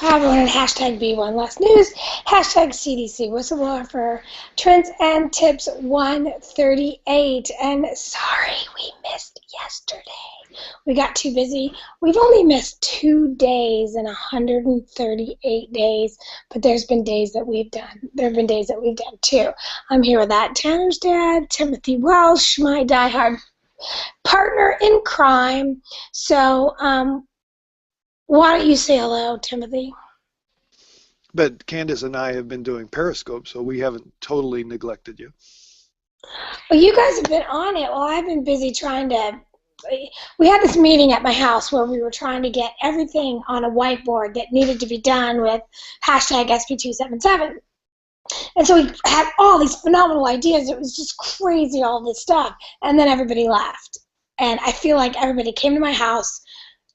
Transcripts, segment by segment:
Hi everyone at hashtag B1 Last News, hashtag CDC Whistleblower for Trends and Tips 138. And sorry we missed yesterday. We got too busy. We've only missed 2 days in 138 days, but there's been days that we've done. There have been days that we've done too. I'm here with that Tanner's dad, Timothy Welsh, my diehard partner in crime. So, why don't you say hello, Timothy? But Candace and I have been doing Periscope, so we haven't totally neglected you. Well, you guys have been on it. Well, I've been busy trying to. We had this meeting at my house where we were trying to get everything on a whiteboard that needed to be done with hashtag SP277. And so we had all these phenomenal ideas. It was just crazy, all this stuff. And then everybody left. And I feel like everybody came to my house,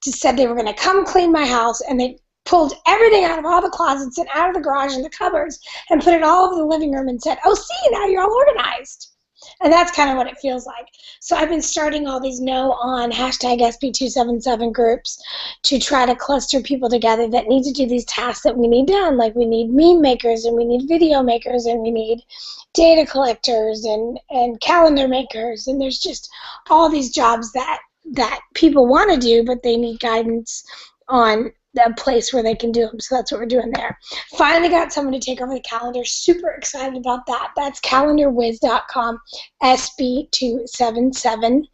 just said they were going to come clean my house, and they pulled everything out of all the closets and out of the garage and the cupboards and put it all over the living room and said, oh, see, now you're all organized. And that's kind of what it feels like. So I've been starting all these on hashtag SP277 groups to try to cluster people together that need to do these tasks that we need done. Like we need meme makers and we need video makers and we need data collectors and calendar makers. And there's just all these jobs that people want to do, but they need guidance on a place where they can do them. So that's what we're doing there. Finally got someone to take over the calendar. Super excited about that. That's calendarwiz.com, SB277.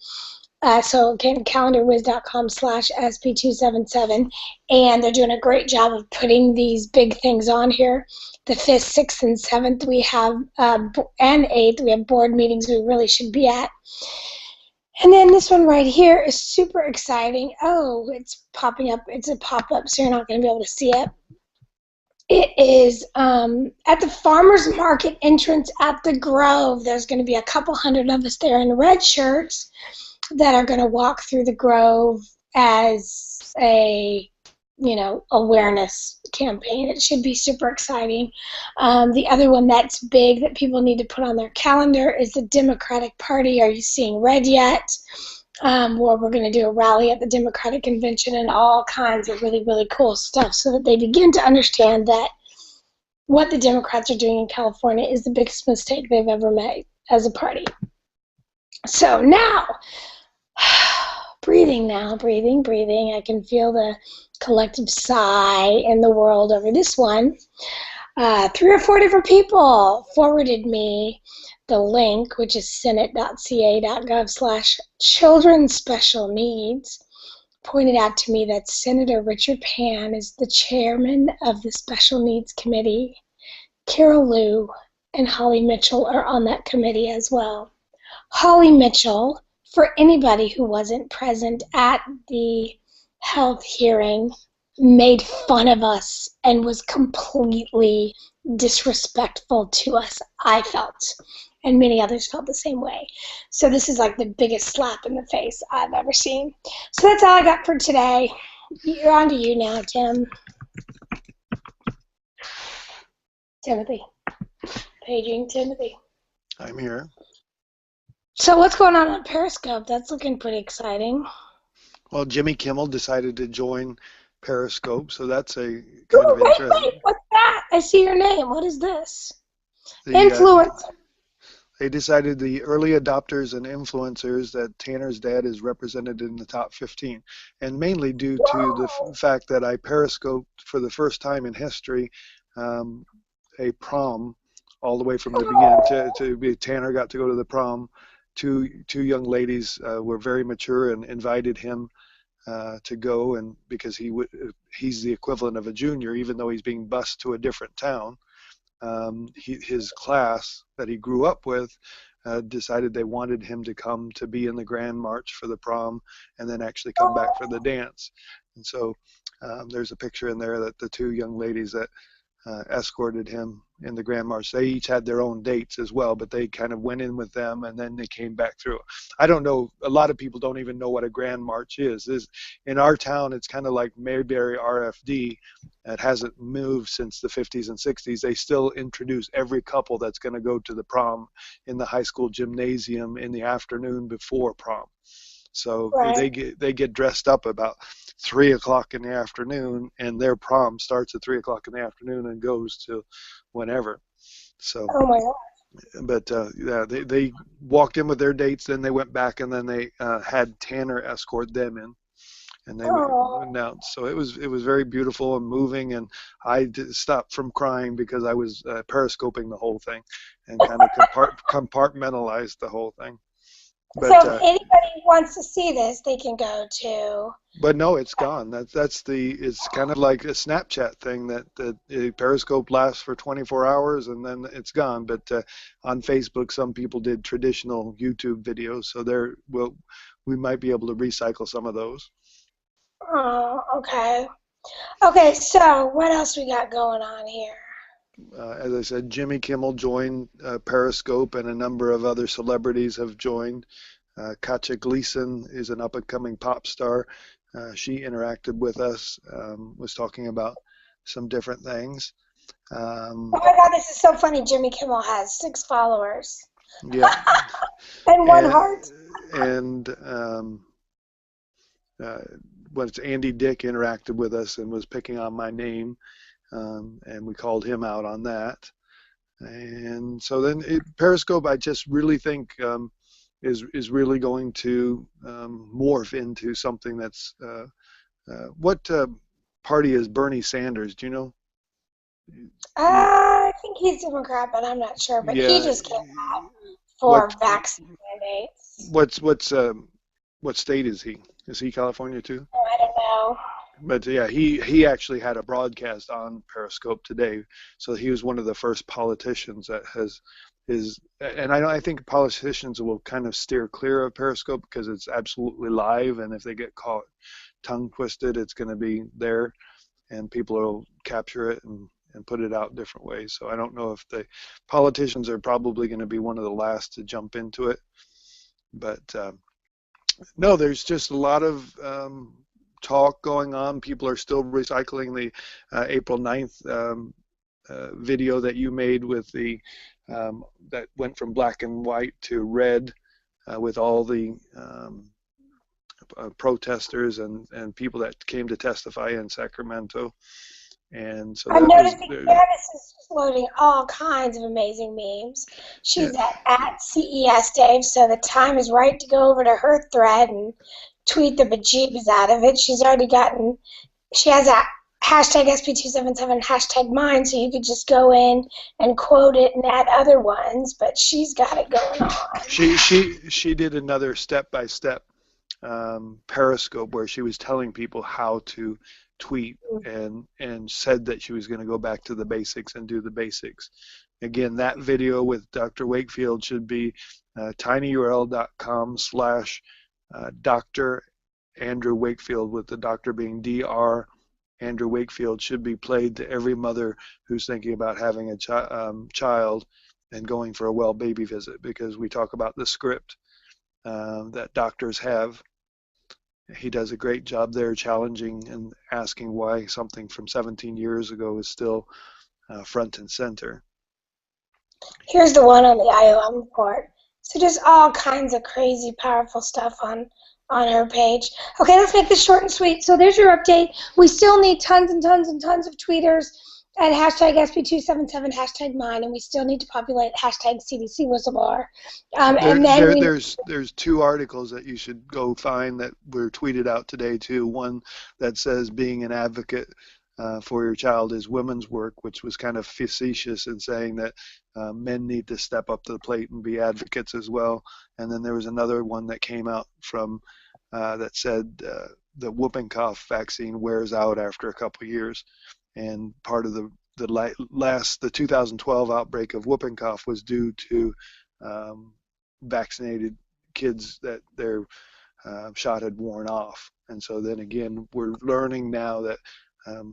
So again, calendarwiz.com/SB277. And they're doing a great job of putting these big things on here. The 5th, 6th, and 7th we have, and 8th, we have board meetings we really should be at. And then this one right here is super exciting. Oh, it's popping up. It's a pop-up, so you're not going to be able to see it. It is at the farmer's market entrance at the Grove. There's going to be a couple hundred of us there in red shirts that are going to walk through the Grove as a, awareness campaign. It should be super exciting. The other one that's big that people need to put on their calendar is the Democratic Party. Are you seeing red yet? Where we're going to do a rally at the Democratic Convention and all kinds of really, really cool stuff so that they begin to understand that what the Democrats are doing in California is the biggest mistake they've ever made as a party. So now, breathing now, breathing. I can feel the collective sigh in the world over this one. 3 or 4 different people forwarded me the link, which is senate.ca.gov/children special needs, pointed out to me that Senator Richard Pan is the chairman of the Special Needs Committee. Carol Liu and Holly Mitchell are on that committee as well. Holly Mitchell, for anybody who wasn't present at the health hearing, made fun of us and was completely disrespectful to us, I felt, and many others felt the same way. So this is like the biggest slap in the face I've ever seen. So that's all I got for today. You're on to you now, Tim. Timothy. Paging Timothy. I'm here. So what's going on Periscope? That's looking pretty exciting. Well, Jimmy Kimmel decided to join Periscope, so that's a kind of interesting. Wait, what's that? I see your name. What is this? Influencer. They decided the early adopters and influencers that Tanner's dad is represented in the top 15, and mainly due to the fact that I periscoped for the first time in history a prom all the way from the beginning. To be Tanner got to go to the prom. Two young ladies were very mature and invited him to go, and because he's the equivalent of a junior, even though he's being bused to a different town. His class that he grew up with decided they wanted him to come to be in the Grand March for the prom and then actually come back for the dance. And so there's a picture in there that the 2 young ladies that escorted him in the Grand March, they each had their own dates as well, but they kind of went in with them and then they came back through. I don't know, a lot of people don't even know what a Grand March is. In our town, it's kind of like Mayberry RFD. It hasn't moved since the 50s and 60s. They still introduce every couple that's going to go to the prom in the high school gymnasium in the afternoon before prom. So Right. they get dressed up about 3 o'clock in the afternoon, and their prom starts at 3 o'clock in the afternoon and goes to whenever. So, Oh my God. but yeah, they walked in with their dates, then they went back, and then they had Tanner escort them in, and they Oh. announced. So it was very beautiful and moving, and I stopped from crying because I was periscoping the whole thing, and kind of compartmentalized the whole thing. So But if anybody wants to see this, they can go to. but no, it's gone. That's the. It's kind of like a Snapchat thing that Periscope lasts for 24 hours and then it's gone. But on Facebook, some people did traditional YouTube videos, so we might be able to recycle some of those. Oh, okay. Okay, so what else we got going on here? As I said, Jimmy Kimmel joined Periscope, and a number of other celebrities have joined. Katja Gleason is an up-and-coming pop star. She interacted with us, was talking about some different things. Oh Um, my God, this is so funny. Jimmy Kimmel has 6 followers yeah, and one and heart. and uh, once Andy Dick interacted with us and was picking on my name, and we called him out on that. And so then Periscope, I just really think is really going to morph into something that's what party is Bernie Sanders? Do you know? I think he's Democrat, but I'm not sure. But he Yeah. just came out What for vaccine mandates. what state is he? Is he California too? Oh, I don't know. But yeah, he actually had a broadcast on Periscope today. So he was one of the first politicians that has is, and I think politicians will kind of steer clear of Periscope because it's absolutely live, and if they get caught tongue twisted, it's going to be there, and people will capture it and put it out different ways. So I don't know if the politicians are probably going to be one of the last to jump into it, but no, there's just a lot of talk going on. People are still recycling the April 9th video that you made with the that went from black and white to red with all the protesters and people that came to testify in Sacramento. And so I'm that was noticing Candace is just loading all kinds of amazing memes. yeah, She's at CES Dave, so the time is right to go over to her thread and tweet the bejeebus out of it. She has a hashtag SP277 hashtag mine, so you could just go in and quote it and add other ones, but she's got it going on. she did another step by step Periscope where she was telling people how to tweet and said that she was going to go back to the basics and do the basics. Again, that video with Dr. Wakefield should be tinyurl.com slash Dr. Andrew Wakefield, with the doctor being Dr. Andrew Wakefield, should be played to every mother who's thinking about having a child and going for a well baby visit, because we talk about the script that doctors have. He does a great job there challenging and asking why something from 17 years ago is still front and center. Here's the one on the IOM report. So just all kinds of crazy, powerful stuff on her page. Okay, let's make this short and sweet. So there's your update. We still need tons and tons and tons of tweeters at hashtag SP277, hashtag mine, and we still need to populate hashtag CDC whistleblower. And then there's two articles that you should go find that were tweeted out today too. One that says being an advocate for your child is women's work, which was kind of facetious in saying that men need to step up to the plate and be advocates as well. And then there was another one that came out from that said the whooping cough vaccine wears out after a couple of years. And part of the 2012 outbreak of whooping cough was due to vaccinated kids that their shot had worn off. And so then again, we're learning now that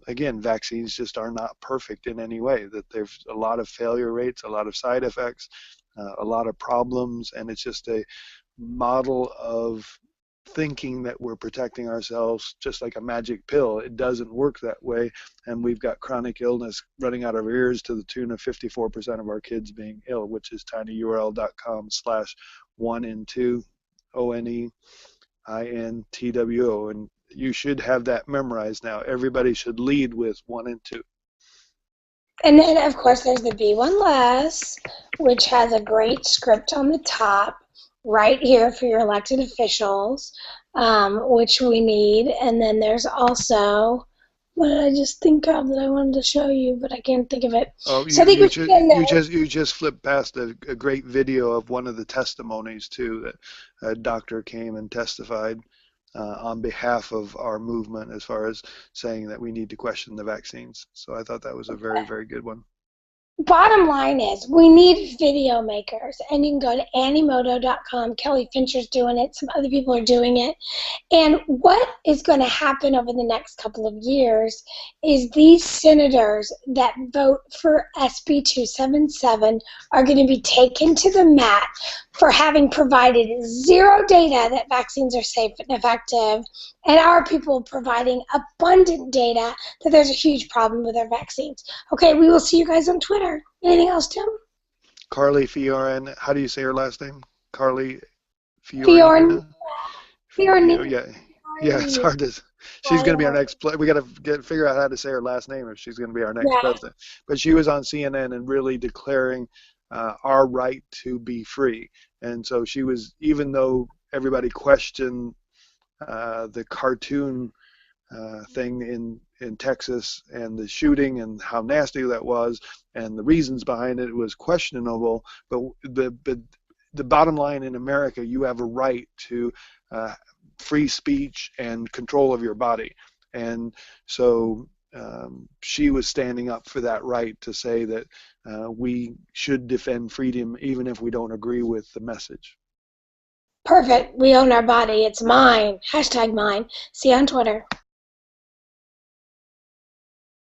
again, vaccines just are not perfect in any way, that there's a lot of failure rates, a lot of side effects, a lot of problems, and it's just a model of thinking that we're protecting ourselves just like a magic pill. It doesn't work that way, and we've got chronic illness running out of our ears to the tune of 54% of our kids being ill, which is tinyurl.com/1in2 ONE INTWO, and you should have that memorized now. Everybody should lead with 1 and 2. And then, of course, there's the Be One Less, which has a great script on the top right here for your elected officials, which we need. And then there's also, what did I just think of that I wanted to show you, but I can't think of it. Oh, So I think we can. you just flipped past a great video of one of the testimonies too, that a doctor came and testified on behalf of our movement as far as saying that we need to question the vaccines. So I thought that was a very, very good one. Bottom line is we need video makers, and you can go to anniemoto.com. Kelly Fincher's doing it. Some other people are doing it. And what is going to happen over the next couple of years is these senators that vote for SB 277 are going to be taken to the mat for having provided zero data that vaccines are safe and effective, and our people providing abundant data that there's a huge problem with our vaccines. Okay, we will see you guys on Twitter. Anything else, Tim? Carly Fiorina, how do you say her last name? Carly Fiorina? Fiorina. Yeah, it's hard to. She's going to be our next. We got to figure out how to say her last name if she's going to be our next president. But she was on CNN and really declaring our right to be free. And so she was, even though everybody questioned the cartoon thing in Texas and the shooting and how nasty that was and the reasons behind it was questionable, but the bottom line in America, you have a right to free speech and control of your body. And so she was standing up for that right to say that we should defend freedom even if we don't agree with the message. Perfect. We own our body. It's mine. #mine. See you on Twitter.